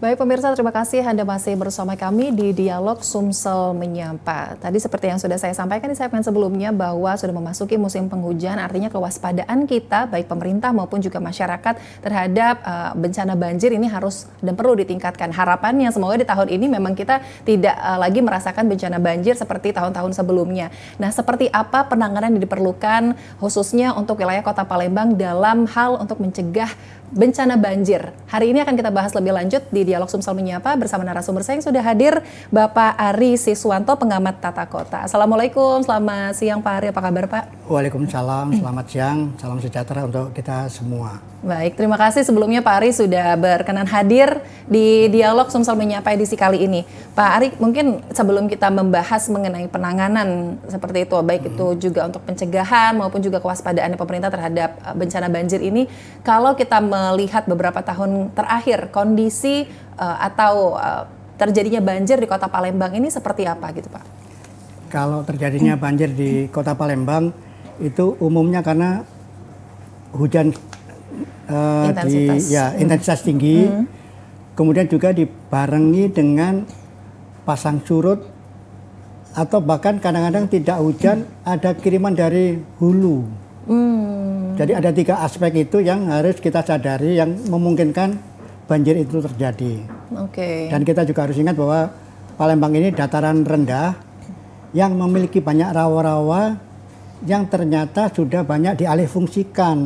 Baik pemirsa, terima kasih Anda masih bersama kami di Dialog Sumsel Menyapa. Tadi seperti yang sudah saya sampaikan di segmen sebelumnya bahwa sudah memasuki musim penghujan, artinya kewaspadaan kita baik pemerintah maupun juga masyarakat terhadap bencana banjir ini harus dan perlu ditingkatkan. Harapannya semoga di tahun ini memang kita tidak lagi merasakan bencana banjir seperti tahun-tahun sebelumnya. Nah, seperti apa penanganan yang diperlukan khususnya untuk wilayah Kota Palembang dalam hal untuk mencegah bencana banjir. Hari ini akan kita bahas lebih lanjut di Dialog Sumsel Menyapa bersama narasumber saya yang sudah hadir, Bapak Ari Siswanto, pengamat tata kota. Assalamualaikum, selamat siang Pak Ari, apa kabar Pak? Waalaikumsalam, selamat siang, salam sejahtera untuk kita semua. Baik, terima kasih sebelumnya Pak Ari sudah berkenan hadir di Dialog Sumsel Menyapa edisi kali ini. Pak Ari, mungkin sebelum kita membahas mengenai penanganan seperti itu, baik itu juga untuk pencegahan maupun juga kewaspadaan pemerintah terhadap bencana banjir ini, kalau kita melihat beberapa tahun terakhir kondisi atau terjadinya banjir di Kota Palembang ini seperti apa gitu Pak? Kalau terjadinya banjir di Kota Palembang itu umumnya karena hujan intensitas tinggi, kemudian juga dibarengi dengan pasang surut atau bahkan kadang-kadang tidak hujan, ada kiriman dari hulu. Jadi ada 3 aspek itu yang harus kita sadari yang memungkinkan banjir itu terjadi. Dan kita juga harus ingat bahwa Palembang ini dataran rendah yang memiliki banyak rawa-rawa yang ternyata sudah banyak dialihfungsikan.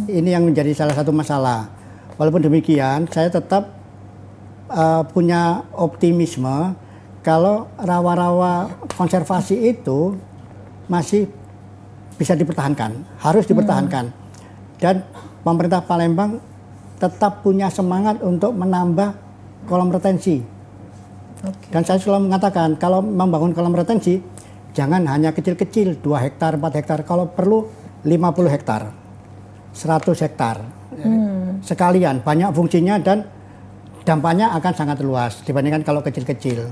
Ini yang menjadi salah satu masalah. Walaupun demikian, saya tetap punya optimisme kalau rawa-rawa konservasi itu masih bisa dipertahankan, harus dipertahankan. Dan pemerintah Palembang tetap punya semangat untuk menambah kolam retensi. Dan saya selalu mengatakan, kalau membangun kolam retensi, jangan hanya kecil-kecil, 2 hektar, 4 hektar, kalau perlu 50 hektar, 100 hektar. Sekalian, banyak fungsinya dan dampaknya akan sangat luas dibandingkan kalau kecil-kecil.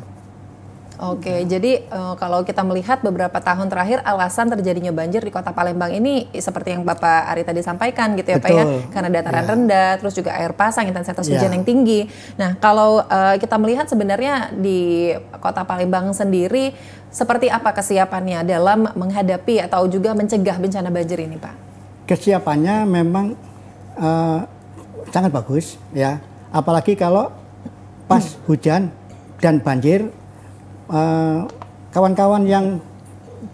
Jadi kalau kita melihat beberapa tahun terakhir alasan terjadinya banjir di Kota Palembang ini seperti yang Bapak Ari tadi sampaikan gitu ya Pak ya, karena dataran rendah, terus juga air pasang, intensitas hujan yang tinggi. Nah kalau kita melihat sebenarnya di Kota Palembang sendiri seperti apa kesiapannya dalam menghadapi atau juga mencegah bencana banjir ini Pak? Kesiapannya memang sangat bagus ya, apalagi kalau pas hujan dan banjir. Kawan-kawan yang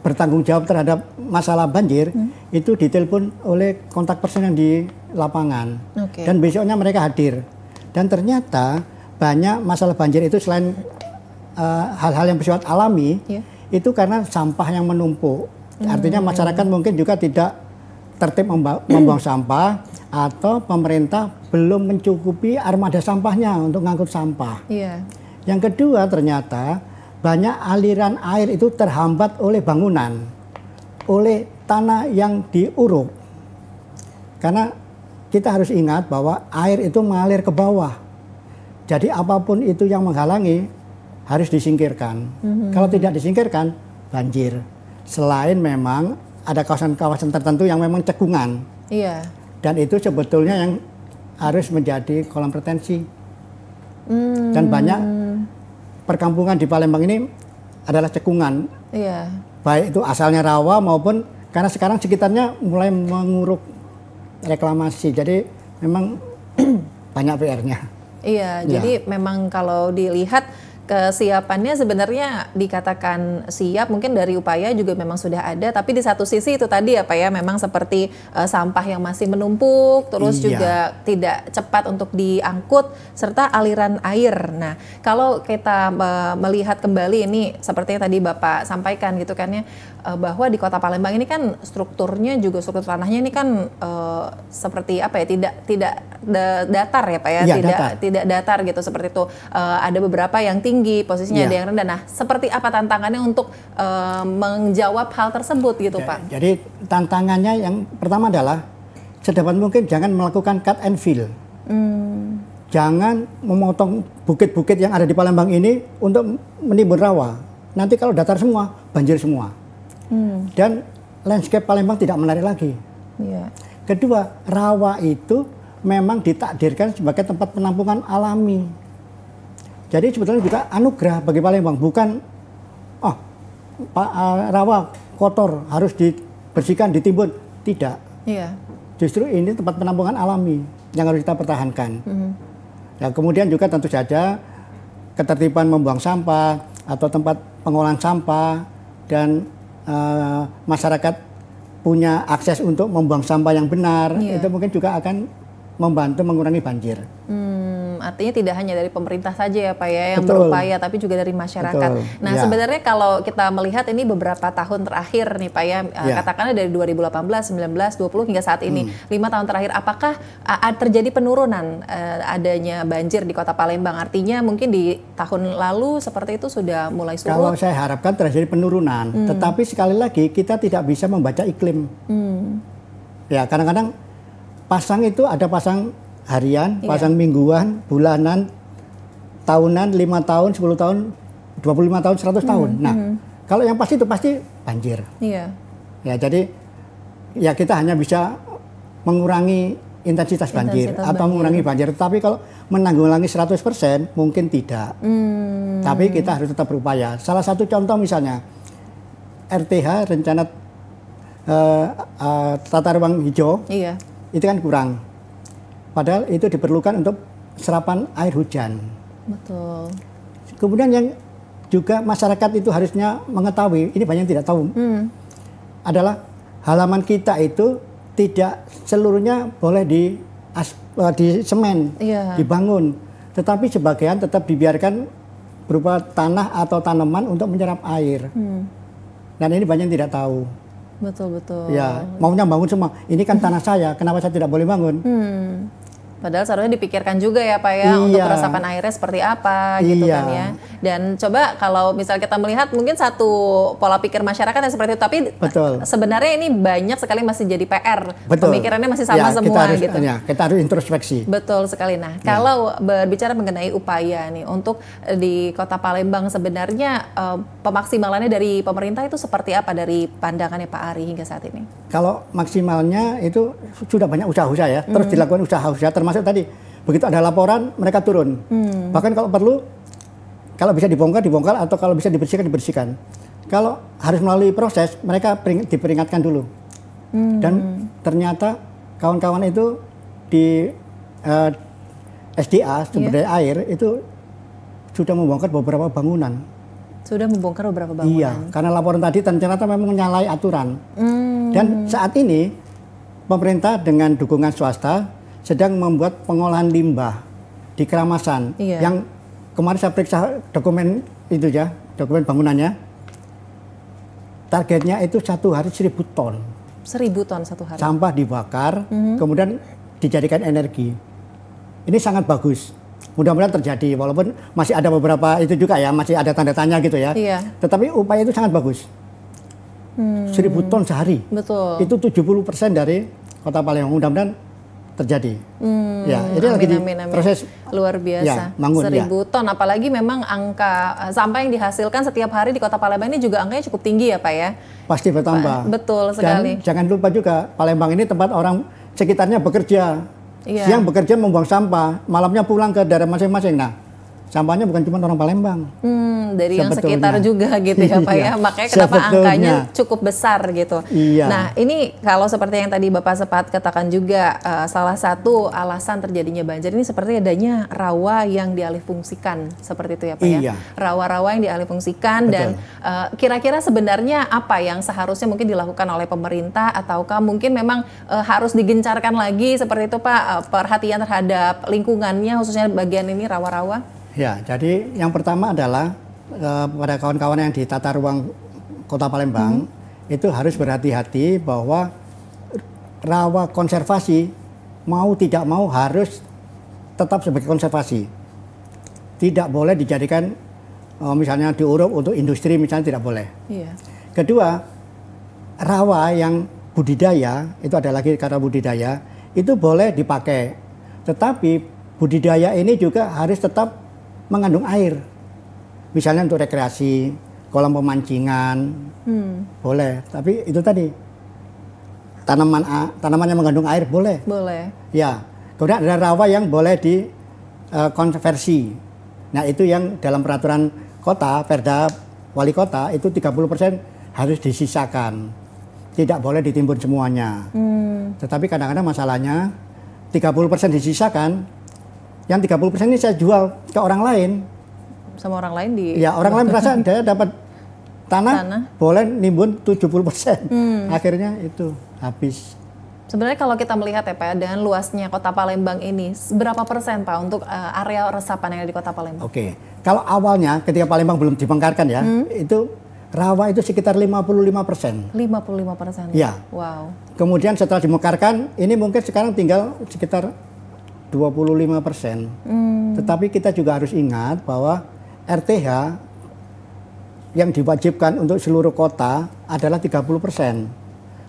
bertanggung jawab terhadap masalah banjir itu ditelepon oleh kontak person yang di lapangan dan besoknya mereka hadir, dan ternyata banyak masalah banjir itu selain hal-hal yang bersifat alami itu karena sampah yang menumpuk. Artinya masyarakat mungkin juga tidak tertib membuang sampah atau pemerintah belum mencukupi armada sampahnya untuk ngangkut sampah. Yang kedua, ternyata banyak aliran air itu terhambat oleh bangunan, oleh tanah yang diuruk. Karena kita harus ingat bahwa air itu mengalir ke bawah. Jadi apapun itu yang menghalangi harus disingkirkan. Kalau tidak disingkirkan, banjir. Selain memang ada kawasan-kawasan tertentu yang memang cekungan. Dan itu sebetulnya yang harus menjadi kolam retensi. Dan banyak perkampungan di Palembang ini adalah cekungan, baik itu asalnya rawa maupun karena sekarang sekitarnya mulai menguruk reklamasi, jadi memang banyak PR-nya. Jadi memang kalau dilihat kesiapannya sebenarnya dikatakan siap, mungkin dari upaya juga memang sudah ada, tapi di satu sisi itu tadi ya Pak ya, memang seperti sampah yang masih menumpuk, terus juga tidak cepat untuk diangkut, serta aliran air. Nah, kalau kita melihat kembali ini seperti yang tadi Bapak sampaikan gitu kan ya, bahwa di Kota Palembang ini kan struktur tanahnya ini kan seperti apa ya, tidak datar ya Pak ya, tidak datar gitu seperti itu. Ada beberapa yang tinggi posisinya, ada yang rendah. Nah, seperti apa tantangannya untuk menjawab hal tersebut gitu Pak? Jadi tantangannya yang pertama adalah sedapat mungkin jangan melakukan cut and fill. Jangan memotong bukit-bukit yang ada di Palembang ini untuk menimbun rawa. Nanti kalau datar semua, banjir semua. Dan landscape Palembang tidak menarik lagi. Kedua, rawa itu memang ditakdirkan sebagai tempat penampungan alami. Jadi sebetulnya juga anugerah bagi Palembang, bukan rawa kotor harus dibersihkan, ditimbun, tidak. Iya. Justru ini tempat penampungan alami yang harus kita pertahankan. Ya, kemudian juga tentu saja ketertiban membuang sampah atau tempat pengolahan sampah dan masyarakat punya akses untuk membuang sampah yang benar, itu mungkin juga akan membantu mengurangi banjir. Artinya tidak hanya dari pemerintah saja ya Pak ya yang berupaya, tapi juga dari masyarakat. Nah sebenarnya kalau kita melihat ini beberapa tahun terakhir nih Pak ya, katakanlah dari 2018, 19, 20 hingga saat ini, 5 tahun terakhir, apakah terjadi penurunan adanya banjir di Kota Palembang? Artinya mungkin di tahun lalu seperti itu sudah mulai surut. Kalau saya harapkan terjadi penurunan, tetapi sekali lagi kita tidak bisa membaca iklim. Ya kadang-kadang pasang itu ada pasang harian, pasang mingguan, bulanan, tahunan, 5 tahun, 10 tahun, 25 tahun, 100 tahun. Nah, kalau yang pasti itu pasti banjir. Iya. Ya, jadi ya kita hanya bisa mengurangi intensitas banjir atau mengurangi banjir. Tapi kalau menanggulangi 100% mungkin tidak. Tapi kita harus tetap berupaya. Salah satu contoh misalnya RTH, rencana tata ruang hijau, itu kan kurang. Padahal itu diperlukan untuk serapan air hujan. Betul. Kemudian yang juga masyarakat itu harusnya mengetahui, ini banyak yang tidak tahu, adalah halaman kita itu tidak seluruhnya boleh di semen, dibangun. Tetapi sebagian tetap dibiarkan berupa tanah atau tanaman untuk menyerap air. Dan ini banyak yang tidak tahu. Betul-betul. Ya, maunya bangun semua. Ini kan tanah saya, kenapa saya tidak boleh bangun? Padahal seharusnya dipikirkan juga ya Pak ya, untuk resapan airnya seperti apa gitu kan ya. Dan coba kalau misal kita melihat mungkin satu pola pikir masyarakat yang seperti itu, tapi sebenarnya ini banyak sekali masih jadi PR. Pemikirannya masih sama semua gitu. Kita harus introspeksi. Betul sekali. Nah, kalau berbicara mengenai upaya nih untuk di Kota Palembang sebenarnya pemaksimalannya dari pemerintah itu seperti apa dari pandangannya Pak Ari hingga saat ini? Kalau maksimalnya itu sudah banyak usaha-usaha ya, terus dilakukan usaha-usaha termasuk tadi begitu ada laporan mereka turun. Bahkan kalau perlu, kalau bisa dibongkar atau kalau bisa dibersihkan. Kalau harus melalui proses, mereka diperingatkan dulu. Dan ternyata kawan-kawan itu di SDA, sumber daya air, itu sudah membongkar beberapa bangunan. Sudah membongkar beberapa bangunan? Iya, karena laporan tadi ternyata memang menyalahi aturan. Dan saat ini pemerintah dengan dukungan swasta sedang membuat pengolahan limbah di Keramasan. Yang kemarin saya periksa dokumen itu ya, dokumen bangunannya. Targetnya itu 1 hari 1.000 ton. 1.000 ton satu hari? Sampah dibakar, kemudian dijadikan energi. Ini sangat bagus. Mudah-mudahan terjadi, walaupun masih ada beberapa itu juga ya, masih ada tanda tanya gitu ya. Tetapi upaya itu sangat bagus. 1.000 ton sehari. Betul. Itu 70% dari Kota Palembang. Mudah-mudahan terjadi. Ya, ini lagi di proses luar biasa. 1.000 ton, apalagi memang angka sampah yang dihasilkan setiap hari di Kota Palembang ini juga angkanya cukup tinggi ya Pak ya? Pasti bertambah. Betul sekali. Dan jangan lupa juga Palembang ini tempat orang sekitarnya bekerja. Siang bekerja membuang sampah, malamnya pulang ke daerah masing-masing. Nah, sampahnya bukan cuma orang Palembang. Dari yang sekitar juga gitu ya Pak ya. Makanya kenapa angkanya cukup besar gitu. Nah, ini kalau seperti yang tadi Bapak sempat katakan juga, salah satu alasan terjadinya banjir ini seperti adanya rawa yang dialihfungsikan. Seperti itu ya Pak ya. Rawa-rawa yang dialihfungsikan. Dan kira-kira sebenarnya apa yang seharusnya mungkin dilakukan oleh pemerintah, ataukah mungkin memang harus digencarkan lagi seperti itu Pak, perhatian terhadap lingkungannya khususnya bagian ini rawa-rawa? Ya, jadi yang pertama adalah pada kawan-kawan yang di tata ruang Kota Palembang itu harus berhati-hati bahwa rawa konservasi mau tidak mau harus tetap sebagai konservasi. Tidak boleh dijadikan misalnya diuruk untuk industri misalnya, tidak boleh. Kedua, rawa yang budidaya, itu ada lagi kata budidaya, itu boleh dipakai. Tetapi budidaya ini juga harus tetap mengandung air, misalnya untuk rekreasi, kolam pemancingan, boleh. Tapi itu tanaman yang mengandung air boleh. Boleh. Ya, Kemudian ada rawa yang boleh dikonversi. Nah itu yang dalam peraturan kota, Perda Wali Kota itu 30% harus disisakan. Tidak boleh ditimbun semuanya. Tetapi kadang-kadang masalahnya 30% disisakan, yang 30% ini saya jual ke orang lain. Sama orang lain Ya, orang lain merasa dia dapat tanah boleh nimbun 70%. Akhirnya itu habis. Sebenarnya kalau kita melihat ya Pak, dengan luasnya Kota Palembang ini, berapa persen Pak untuk area resapan yang ada di Kota Palembang? Oke, kalau awalnya ketika Palembang belum dibongkarkan ya, itu rawa itu sekitar 55%. 55%? Ya. Wow. Kemudian setelah dibongkarkan, ini mungkin sekarang tinggal sekitar 25%. Tetapi kita juga harus ingat bahwa RTH yang diwajibkan untuk seluruh kota adalah 30%.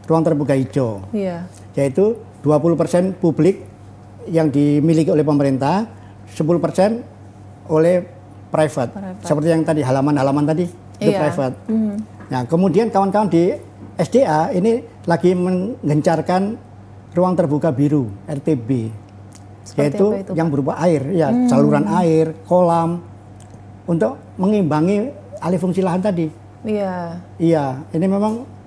Ruang terbuka hijau. Iya. Yaitu 20% publik yang dimiliki oleh pemerintah, 10% oleh private. Seperti yang tadi halaman-halaman tadi itu private. Nah, kemudian kawan-kawan di SDA ini lagi menggencarkan ruang terbuka biru (RTB). Yaitu yang berupa air, ya saluran air, kolam untuk mengimbangi alih fungsi lahan tadi. Iya. Iya, ini memang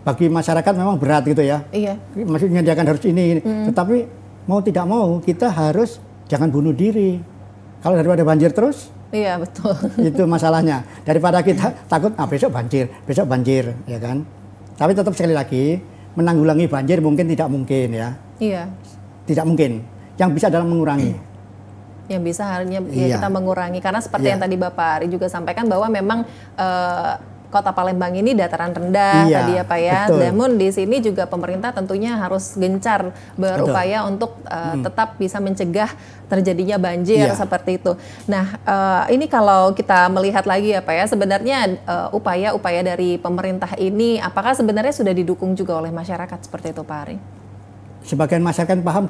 bagi masyarakat memang berat gitu ya. Iya. Maksudnya dia kan harus ini. Tetapi mau tidak mau kita harus jangan bunuh diri. Kalau daripada banjir terus, iya betul. Itu masalahnya. Daripada kita takut besok banjir, ya kan. Tapi tetap sekali lagi menanggulangi banjir mungkin tidak mungkin ya. Iya. Tidak mungkin. Yang bisa adalah mengurangi. Yang bisa hanya ya kita mengurangi, karena seperti yang tadi Bapak Ari juga sampaikan bahwa memang Kota Palembang ini dataran rendah tadi ya Pak ya. Namun di sini juga pemerintah tentunya harus gencar berupaya untuk tetap bisa mencegah terjadinya banjir seperti itu. Nah, ini kalau kita melihat lagi ya Pak ya, sebenarnya upaya-upaya dari pemerintah ini apakah sebenarnya sudah didukung juga oleh masyarakat seperti itu Pak Ari? Sebagian masyarakat paham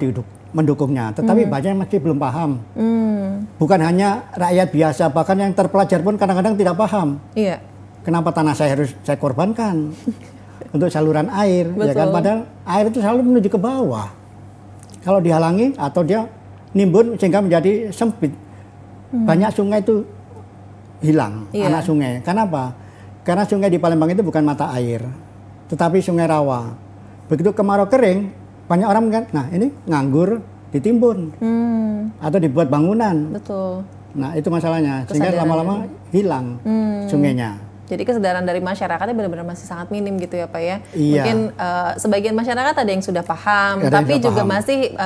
mendukungnya, tetapi banyak yang masih belum paham. Bukan hanya rakyat biasa, bahkan yang terpelajar pun kadang-kadang tidak paham. Iya. Kenapa tanah saya harus saya korbankan untuk saluran air? Ya kan? Padahal air itu selalu menuju ke bawah. Kalau dihalangi atau dia nimbun sehingga menjadi sempit, banyak sungai itu hilang, anak sungai. Kenapa? Karena sungai di Palembang itu bukan mata air, tetapi sungai rawa. Begitu kemarau kering, banyak orang kan, nah ini nganggur ditimbun atau dibuat bangunan. Betul. Nah itu masalahnya, sehingga lama-lama hilang sungainya. Jadi kesadaran dari masyarakatnya benar-benar masih sangat minim gitu ya Pak ya. Iya. Mungkin sebagian masyarakat ada yang sudah paham, tapi juga masih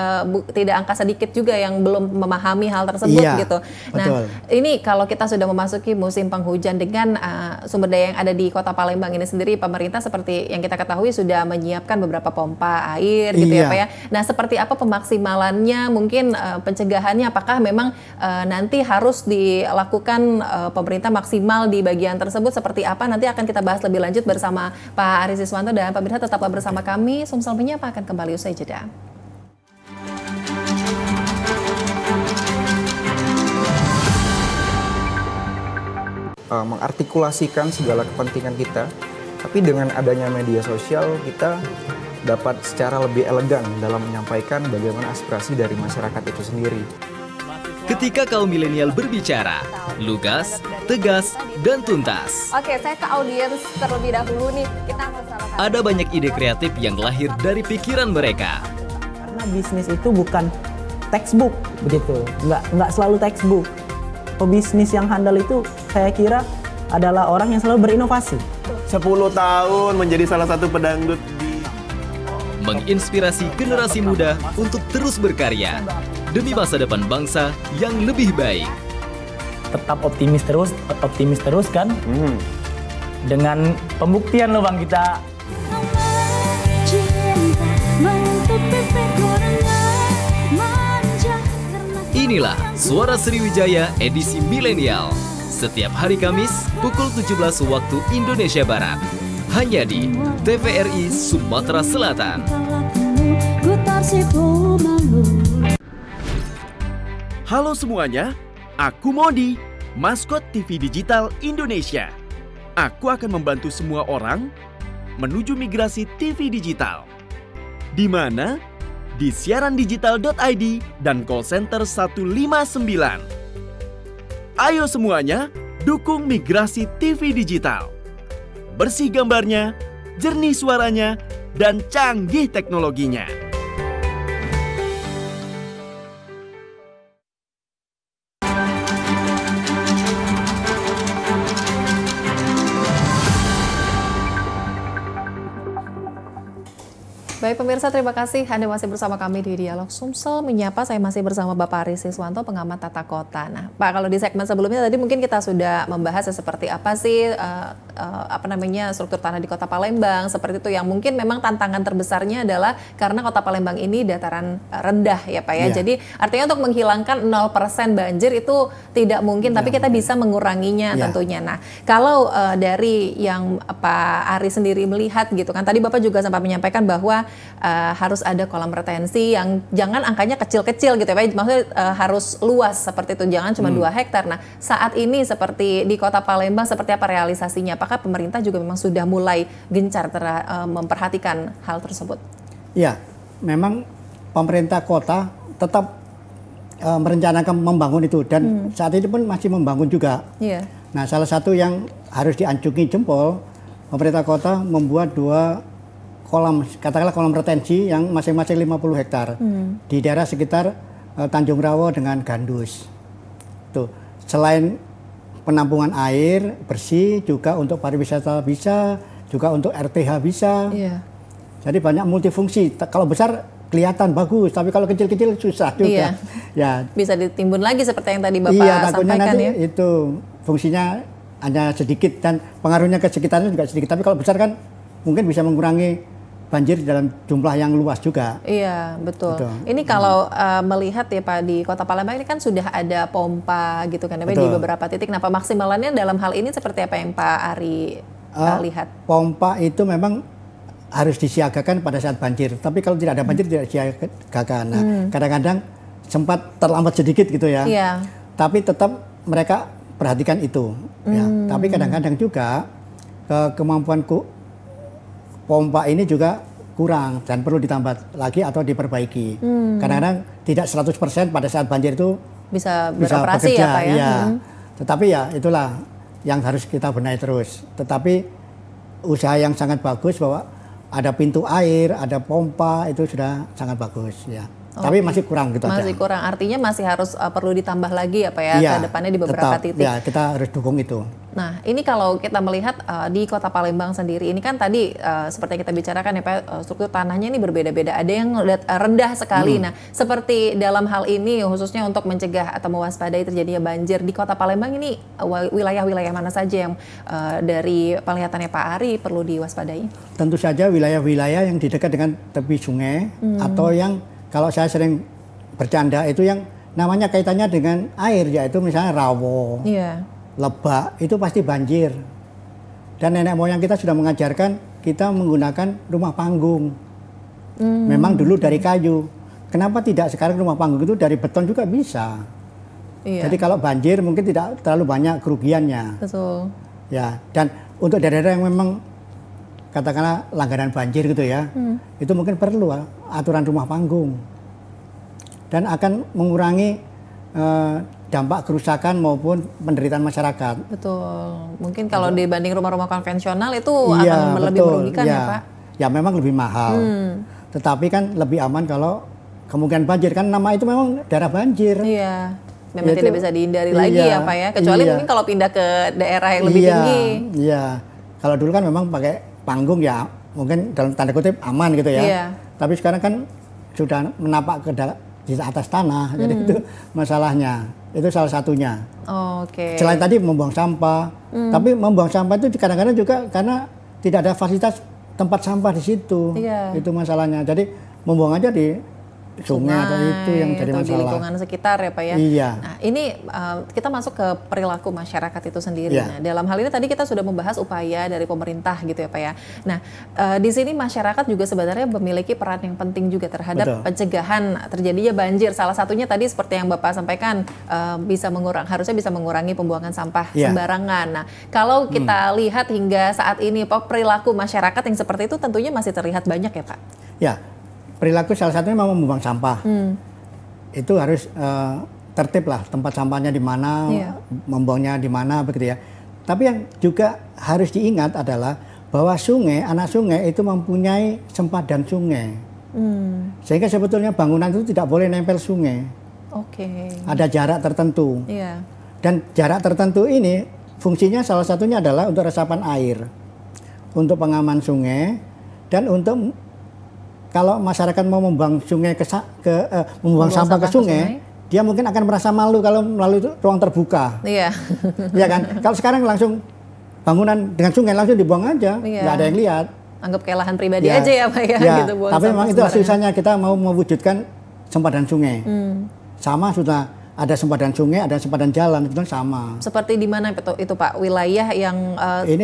tidak angka sedikit juga yang belum memahami hal tersebut gitu. Nah, ini kalau kita sudah memasuki musim penghujan dengan sumber daya yang ada di Kota Palembang ini sendiri, pemerintah seperti yang kita ketahui sudah menyiapkan beberapa pompa air gitu ya Pak ya. Nah, seperti apa pemaksimalannya, mungkin pencegahannya, apakah memang nanti harus dilakukan pemerintah maksimal di bagian tersebut seperti apa, nanti akan kita bahas lebih lanjut bersama Pak Ari Siswanto, dan pemirsa tetaplah bersama kami. Sumselminya akan kembali usai jeda. Mengartikulasikan segala kepentingan kita, tapi dengan adanya media sosial kita dapat secara lebih elegan dalam menyampaikan bagaimana aspirasi dari masyarakat itu sendiri. Ketika kaum milenial berbicara, lugas, tegas, dan tuntas. Oke, saya ke audiens terlebih dahulu nih. Kita akan salahkan. Ada banyak ide kreatif yang lahir dari pikiran mereka. Karena bisnis itu bukan textbook begitu, nggak selalu textbook. Pebisnis yang handal itu saya kira adalah orang yang selalu berinovasi. 10 tahun menjadi salah satu pedangdut di... Menginspirasi generasi muda untuk terus berkarya demi masa depan bangsa yang lebih baik. Tetap optimis terus kan? Dengan pembuktian loh Bang kita. Inilah Suara Sriwijaya edisi Milenial. Setiap hari Kamis pukul 17 waktu Indonesia Barat. Hanya di TVRI Sumatera Selatan. Halo semuanya, aku Modi, maskot TV Digital Indonesia. Aku akan membantu semua orang menuju migrasi TV digital. Di mana? di siarandigital.id dan call center 159. Ayo semuanya, dukung migrasi TV digital. Bersih gambarnya, jernih suaranya, dan canggih teknologinya. Baik pemirsa, terima kasih Anda masih bersama kami di Dialog Sumsel Menyapa. Saya masih bersama Bapak Ari Siswanto, pengamat tata kota. Nah, Pak, kalau di segmen sebelumnya tadi mungkin kita sudah membahas seperti apa sih struktur tanah di Kota Palembang, seperti itu yang mungkin memang tantangan terbesarnya adalah karena Kota Palembang ini dataran rendah ya Pak ya. Jadi artinya untuk menghilangkan 0% banjir itu tidak mungkin, tapi kita bisa menguranginya tentunya. Nah, kalau dari yang Pak Ari sendiri melihat gitu kan, tadi Bapak juga sempat menyampaikan bahwa harus ada kolam retensi yang jangan angkanya kecil-kecil gitu ya Pak, maksudnya harus luas seperti itu, jangan cuma 2 hektar. Nah, saat ini seperti di Kota Palembang seperti apa realisasinya? Apakah pemerintah juga memang sudah mulai gencar memperhatikan hal tersebut? Ya, memang pemerintah kota tetap merencanakan membangun itu dan saat ini pun masih membangun juga. Nah, salah satu yang harus dianjungi jempol, pemerintah kota membuat 2 kolam, katakanlah kolam retensi yang masing-masing 50 hektar di daerah sekitar Tanjung Rawo dengan Gandus. Tuh, selain penampungan air bersih, juga untuk pariwisata bisa, juga untuk RTH bisa. Jadi banyak multifungsi. Kalau besar kelihatan bagus, tapi kalau kecil-kecil susah juga. Ya, bisa ditimbun lagi seperti yang tadi Bapak sampaikan nanti ya. Itu fungsinya hanya sedikit dan pengaruhnya ke sekitarnya juga sedikit. Tapi kalau besar kan mungkin bisa mengurangi banjir dalam jumlah yang luas juga. Iya, betul. Ini kalau melihat ya Pak, di Kota Palembang ini kan sudah ada pompa gitu kan, di beberapa titik. Nah, pemaksimalannya dalam hal ini seperti apa yang Pak Ari lihat? Pompa itu memang harus disiagakan pada saat banjir. Tapi kalau tidak ada banjir tidak disiagakan. Nah, kadang-kadang sempat terlambat sedikit gitu ya. Tapi tetap mereka perhatikan itu. Ya. Tapi kadang-kadang juga kemampuan pompa ini juga kurang dan perlu ditambah lagi atau diperbaiki. Kadang-kadang tidak 100% pada saat banjir itu bisa beroperasi bekerja, ya Pak ya. Tetapi ya itulah yang harus kita benahi terus. Tetapi usaha yang sangat bagus bahwa ada pintu air, ada pompa, itu sudah sangat bagus ya. Tapi masih kurang gitu aja. Masih kurang, artinya masih harus perlu ditambah lagi ya Pak ya, ke depannya di beberapa titik. Ya, kita harus dukung itu. Nah, ini kalau kita melihat di Kota Palembang sendiri, ini kan tadi seperti yang kita bicarakan ya Pak, struktur tanahnya ini berbeda-beda. Ada yang rendah sekali. Nah, seperti dalam hal ini khususnya untuk mencegah atau mewaspadai terjadinya banjir di Kota Palembang ini, wilayah-wilayah mana saja yang dari penglihatannya Pak Ari perlu diwaspadai? Tentu saja wilayah-wilayah yang di dekat dengan tepi sungai atau yang kalau saya sering bercanda itu yang namanya kaitannya dengan air, yaitu misalnya Rawo, Lebak, itu pasti banjir. Dan nenek moyang kita sudah mengajarkan kita menggunakan rumah panggung. Memang dulu dari kayu. Kenapa tidak sekarang rumah panggung itu dari beton juga bisa? Jadi kalau banjir mungkin tidak terlalu banyak kerugiannya. Betul. Ya, dan untuk daerah-daerah yang memang katakanlah langganan banjir gitu ya, itu mungkin perlu aturan rumah panggung dan akan mengurangi dampak kerusakan maupun penderitaan masyarakat. Betul. Mungkin kalau dibanding rumah-rumah konvensional itu akan lebih merugikan ya Pak? Ya memang lebih mahal, tetapi kan lebih aman kalau kemungkinan banjir, kan nama itu memang daerah banjir. Iya. Memang tidak bisa dihindari lagi ya Pak ya, kecuali mungkin kalau pindah ke daerah yang lebih tinggi. Iya. Kalau dulu kan memang pakai panggung ya mungkin dalam tanda kutip aman gitu ya. Tapi sekarang kan sudah menapak ke di atas tanah, jadi itu masalahnya. Itu salah satunya. Selain tadi membuang sampah, tapi membuang sampah itu kadang-kadang juga karena tidak ada fasilitas tempat sampah di situ. Itu masalahnya. Jadi membuang aja di sungai atau itu yang jadi masalah. Di lingkungan sekitar ya Pak ya. Nah ini kita masuk ke perilaku masyarakat itu sendiri. Nah dalam hal ini tadi kita sudah membahas upaya dari pemerintah gitu ya Pak ya. Nah di sini masyarakat juga sebenarnya memiliki peran yang penting juga terhadap pencegahan terjadinya banjir. Salah satunya tadi seperti yang Bapak sampaikan harusnya bisa mengurangi pembuangan sampah sembarangan. Nah kalau kita lihat hingga saat ini Pak, perilaku masyarakat yang seperti itu tentunya masih terlihat banyak ya Pak. Ya. perilaku salah satunya memang membuang sampah. Itu harus tertib lah, tempat sampahnya di mana, membuangnya di mana begitu ya. Tapi yang juga harus diingat adalah bahwa sungai, anak sungai itu mempunyai sempadan sungai. Sehingga sebetulnya bangunan itu tidak boleh nempel sungai. Ada jarak tertentu. Dan jarak tertentu ini fungsinya salah satunya adalah untuk resapan air, untuk pengaman sungai, dan untuk kalau masyarakat mau membuang sungai membuang sampah ke sungai, dia mungkin akan merasa malu kalau melalui ruang terbuka. Iya kan? Kalau sekarang langsung bangunan dengan sungai langsung dibuang aja, nggak ada yang lihat. Anggap kayak lahan pribadi aja ya Pak ya. Gitu, tapi memang itu susahnya kita mau mewujudkan sempadan sungai. Sama sudah ada sempadan sungai, ada sempadan jalan, itu sama. Seperti di mana itu Pak? Wilayah yang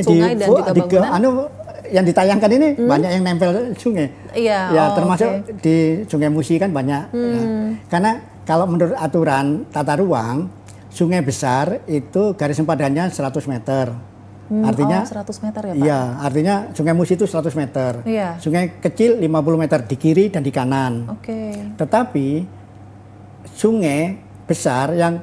sungai dan juga bangunan? Yang ditayangkan ini banyak yang nempel sungai. Ya termasuk di Sungai Musi kan banyak. Ya. Karena kalau menurut aturan tata ruang, sungai besar itu garis sempadannya 100 meter. Artinya 100 meter ya Pak? Iya, artinya Sungai Musi itu 100 meter. Sungai kecil 50 meter di kiri dan di kanan. Tetapi sungai besar yang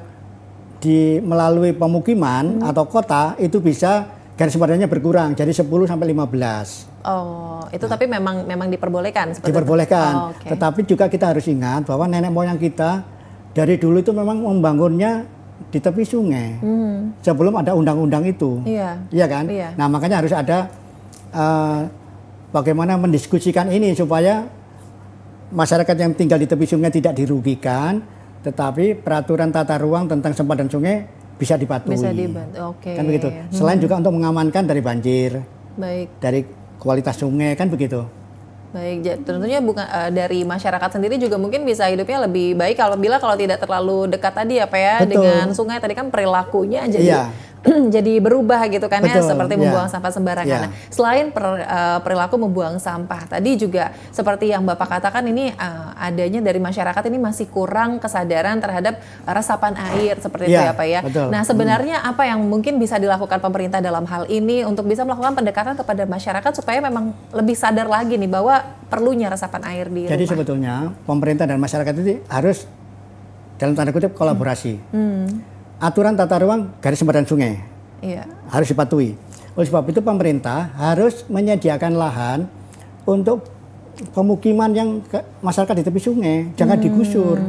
melalui pemukiman atau kota itu bisa garis sempadannya berkurang jadi 10 sampai 15. Itu tapi memang diperbolehkan seperti diperbolehkan. Tetapi juga kita harus ingat bahwa nenek moyang kita dari dulu itu memang membangunnya di tepi sungai. Sebelum ada undang-undang itu. Iya kan? Nah, makanya harus ada bagaimana mendiskusikan ini supaya masyarakat yang tinggal di tepi sungai tidak dirugikan, tetapi peraturan tata ruang tentang sempadan sungai bisa dipatuhi. Kan begitu. Selain juga untuk mengamankan dari banjir, dari kualitas sungai, kan begitu. Baik, tentunya bukan dari masyarakat sendiri juga mungkin bisa hidupnya lebih baik kalau tidak terlalu dekat tadi ya Pak ya dengan sungai. Tadi kan perilakunya jadi jadi berubah gitu kan ya, seperti membuang sampah sembarangan. Nah, selain perilaku membuang sampah, tadi juga seperti yang Bapak katakan ini adanya dari masyarakat ini masih kurang kesadaran terhadap resapan air seperti itu ya Pak ya. Nah, sebenarnya apa yang mungkin bisa dilakukan pemerintah dalam hal ini untuk bisa melakukan pendekatan kepada masyarakat supaya memang lebih sadar lagi nih bahwa perlunya resapan air di rumah. Jadi sebetulnya pemerintah dan masyarakat itu harus dalam tanda kutip kolaborasi. Aturan tata ruang garis sempadan sungai harus dipatuhi. Oleh sebab itu pemerintah harus menyediakan lahan untuk pemukiman yang masyarakat di tepi sungai, jangan digusur.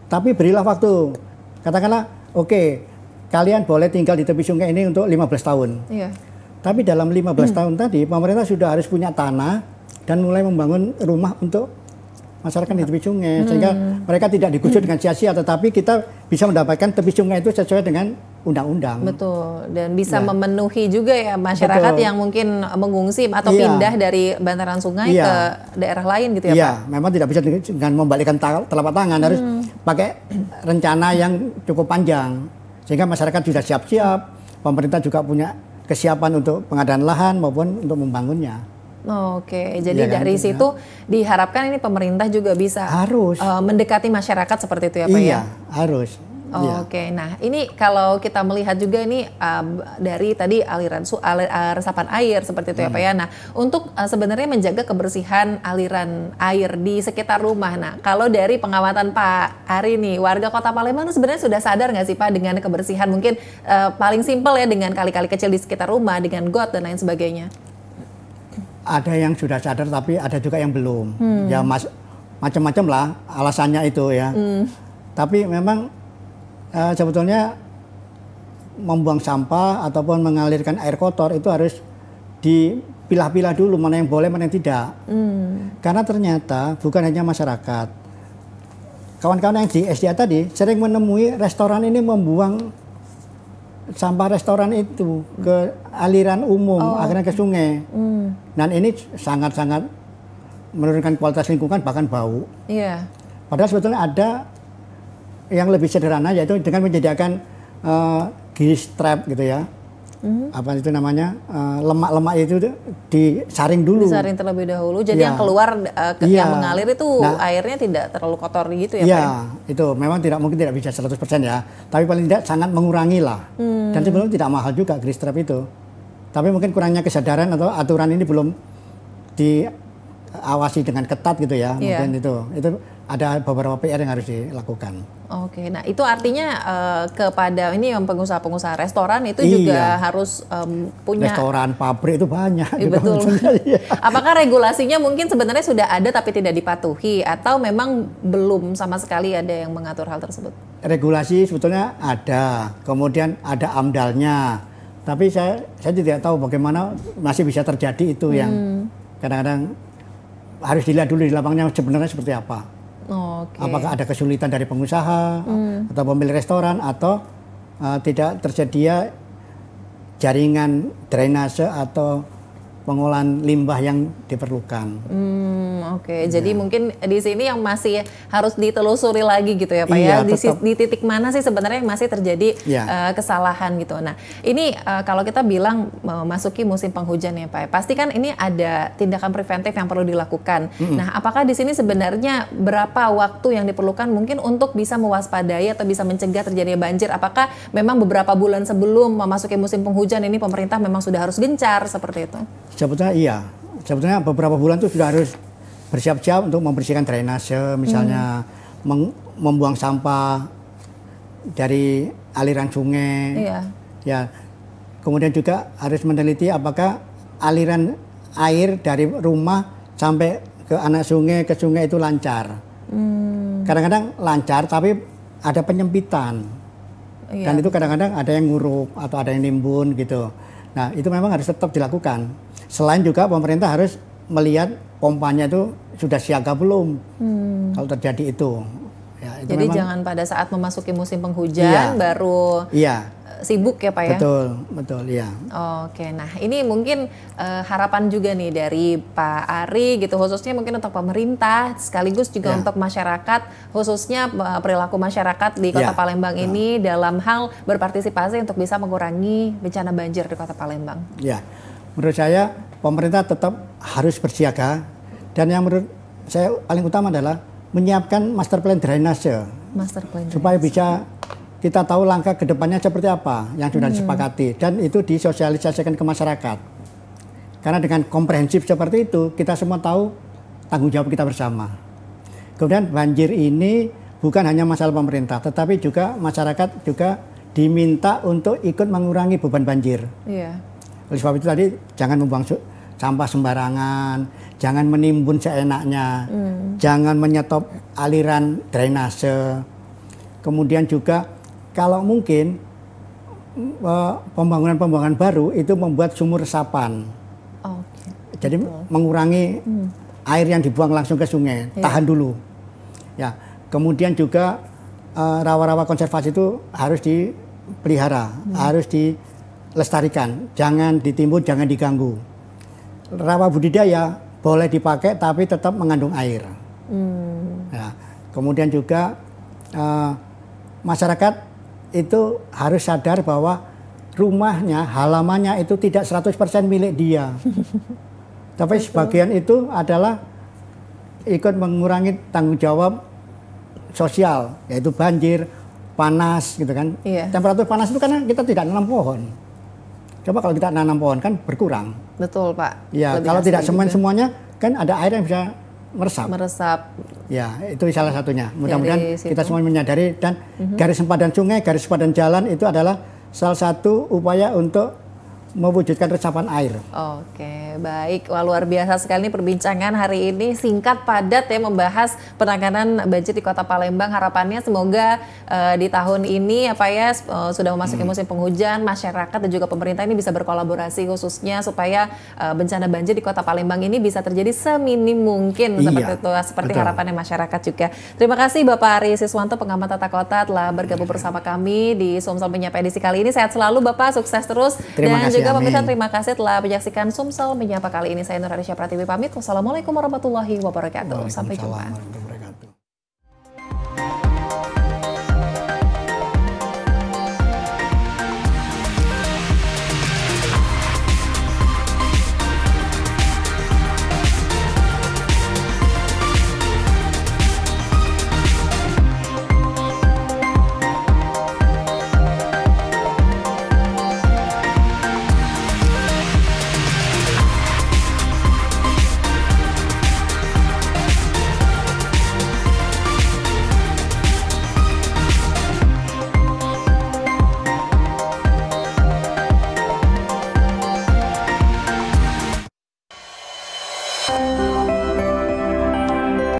Tapi berilah waktu. Katakanlah, kalian boleh tinggal di tepi sungai ini untuk 15 tahun. Tapi dalam 15 tahun tadi pemerintah sudah harus punya tanah dan mulai membangun rumah untuk masyarakat di tepi sungai, sehingga mereka tidak digusur dengan sia-sia, tetapi kita bisa mendapatkan tepi sungai itu sesuai dengan undang-undang. Betul, dan bisa memenuhi juga ya masyarakat yang mungkin mengungsi atau pindah dari bantaran sungai ke daerah lain gitu ya Pak? Memang tidak bisa dengan membalikkan telapak tangan, harus pakai rencana yang cukup panjang, sehingga masyarakat sudah siap-siap, pemerintah juga punya kesiapan untuk pengadaan lahan maupun untuk membangunnya. Jadi dari situ diharapkan ini pemerintah juga bisa mendekati masyarakat seperti itu ya Pak ya? Harus. Nah ini kalau kita melihat juga ini dari tadi aliran resapan air seperti itu ya Pak ya. Nah untuk sebenarnya menjaga kebersihan aliran air di sekitar rumah. Nah kalau dari pengamatan Pak Ari nih, warga Kota Palembang sebenarnya sudah sadar nggak sih Pak dengan kebersihan mungkin paling simpel ya dengan kali-kali kecil di sekitar rumah, dengan got dan lain sebagainya? Ada yang sudah sadar tapi ada juga yang belum. Ya macam-macam lah alasannya itu ya. Tapi memang sebetulnya membuang sampah ataupun mengalirkan air kotor itu harus dipilah-pilah dulu mana yang boleh mana yang tidak. Karena ternyata bukan hanya masyarakat. Kawan-kawan yang di SDA tadi sering menemui restoran ini membuang sampah restoran itu ke aliran umum, akhirnya ke sungai. Dan ini sangat-sangat menurunkan kualitas lingkungan, bahkan bau. Padahal sebetulnya ada yang lebih sederhana, yaitu dengan menyediakan grease trap gitu ya. Apa itu namanya, lemak-lemak itu disaring dulu. Disaring terlebih dahulu, jadi yang keluar yang mengalir itu airnya tidak terlalu kotor gitu ya Pak? Iya, itu memang mungkin tidak bisa 100% ya, tapi paling tidak sangat mengurangi lah. Dan sebelumnya tidak mahal juga grease trap itu. Tapi mungkin kurangnya kesadaran atau aturan ini belum diawasi dengan ketat gitu ya. Mungkin itu ada beberapa PR yang harus dilakukan. Oke, nah itu artinya kepada ini yang pengusaha-pengusaha restoran itu juga harus punya restoran, pabrik itu banyak. Betul. Apakah regulasinya mungkin sebenarnya sudah ada tapi tidak dipatuhi atau memang belum sama sekali ada yang mengatur hal tersebut? Regulasi sebetulnya ada, kemudian ada AMDAL-nya, tapi saya tidak tahu bagaimana masih bisa terjadi itu yang kadang-kadang harus dilihat dulu di lapangnya sebenarnya seperti apa. Apakah ada kesulitan dari pengusaha atau pemilik restoran atau tidak tersedia jaringan drainase atau pengolahan limbah yang diperlukan. Jadi mungkin di sini yang masih harus ditelusuri lagi gitu ya Pak ya. Di titik mana sih sebenarnya yang masih terjadi kesalahan gitu. Nah ini kalau kita bilang memasuki musim penghujan ya Pak, pasti kan ini ada tindakan preventif yang perlu dilakukan. Nah apakah di sini sebenarnya berapa waktu yang diperlukan mungkin untuk bisa mewaspadai atau bisa mencegah terjadinya banjir? Apakah memang beberapa bulan sebelum memasuki musim penghujan ini pemerintah memang sudah harus gencar seperti itu? Sebetulnya iya. Sebetulnya beberapa bulan itu sudah harus bersiap-siap untuk membersihkan drainase, misalnya membuang sampah dari aliran sungai. Ya. Kemudian juga harus meneliti apakah aliran air dari rumah sampai ke anak sungai, ke sungai itu lancar. Kadang-kadang lancar tapi ada penyempitan. Dan itu kadang-kadang ada yang nguruk atau ada yang nimbun gitu. Nah, itu memang harus tetap dilakukan. Selain juga pemerintah harus melihat pompanya itu sudah siaga belum kalau terjadi itu. Ya, itu jadi memang, jangan pada saat memasuki musim penghujan baru sibuk ya Pak ya? Betul, iya. Oke, nah ini mungkin harapan juga nih dari Pak Ari gitu, khususnya mungkin untuk pemerintah, sekaligus juga untuk masyarakat, khususnya perilaku masyarakat di Kota Palembang ini dalam hal berpartisipasi untuk bisa mengurangi bencana banjir di Kota Palembang. Ya, menurut saya pemerintah tetap harus bersiaga, dan yang menurut saya paling utama adalah menyiapkan master plan drainase. Supaya bisa kita tahu langkah ke depannya seperti apa yang sudah disepakati, dan itu disosialisasikan ke masyarakat. Karena dengan komprehensif seperti itu, kita semua tahu tanggung jawab kita bersama. Kemudian banjir ini bukan hanya masalah pemerintah, tetapi juga masyarakat juga diminta untuk ikut mengurangi beban banjir. Oleh sebab itu tadi jangan membuang sampah sembarangan, jangan menimbun seenaknya, jangan menyetop aliran drainase. Kemudian juga kalau mungkin pembangunan baru itu membuat sumur resapan. Jadi mengurangi air yang dibuang langsung ke sungai, tahan dulu. Ya, kemudian juga rawa-rawa konservasi itu harus dipelihara, harus dilestarikan, jangan ditimbun, jangan diganggu. Rawa budidaya boleh dipakai tapi tetap mengandung air. Ya, kemudian juga masyarakat itu harus sadar bahwa rumahnya, halamannya itu tidak 100% milik dia. Tapi sebagian itu adalah ikut mengurangi tanggung jawab sosial, yaitu banjir, panas gitu kan. Temperatur panas itu karena kita tidak nanam pohon. Coba kalau kita nanam pohon kan berkurang. Betul Pak. Ya, kalau tidak semuanya kan ada air yang bisa meresap. Ya, itu salah satunya. Mudah-mudahan kita semua menyadari, dan garis sempadan sungai, garis sempadan jalan itu adalah salah satu upaya untuk mewujudkan resapan air. Oke, baik. Wah, luar biasa sekali perbincangan hari ini, singkat padat ya, membahas penanganan banjir di Kota Palembang. Harapannya semoga di tahun ini apa ya sudah memasuki musim penghujan, masyarakat dan juga pemerintah ini bisa berkolaborasi khususnya supaya bencana banjir di Kota Palembang ini bisa terjadi seminim mungkin seperti itu, seperti harapannya masyarakat juga. Terima kasih Bapak Ari Siswanto, pengamat tata kota, telah bergabung bersama kami di Sumsel Menyapa edisi kali ini. Sehat selalu Bapak, sukses terus. Terima kasih. Juga pemirsa, terima kasih telah menyaksikan Sumsel Menyapa kali ini. Saya Nur Arisya Pratiwi pamit. Wassalamualaikum warahmatullahi wabarakatuh. Sampai jumpa.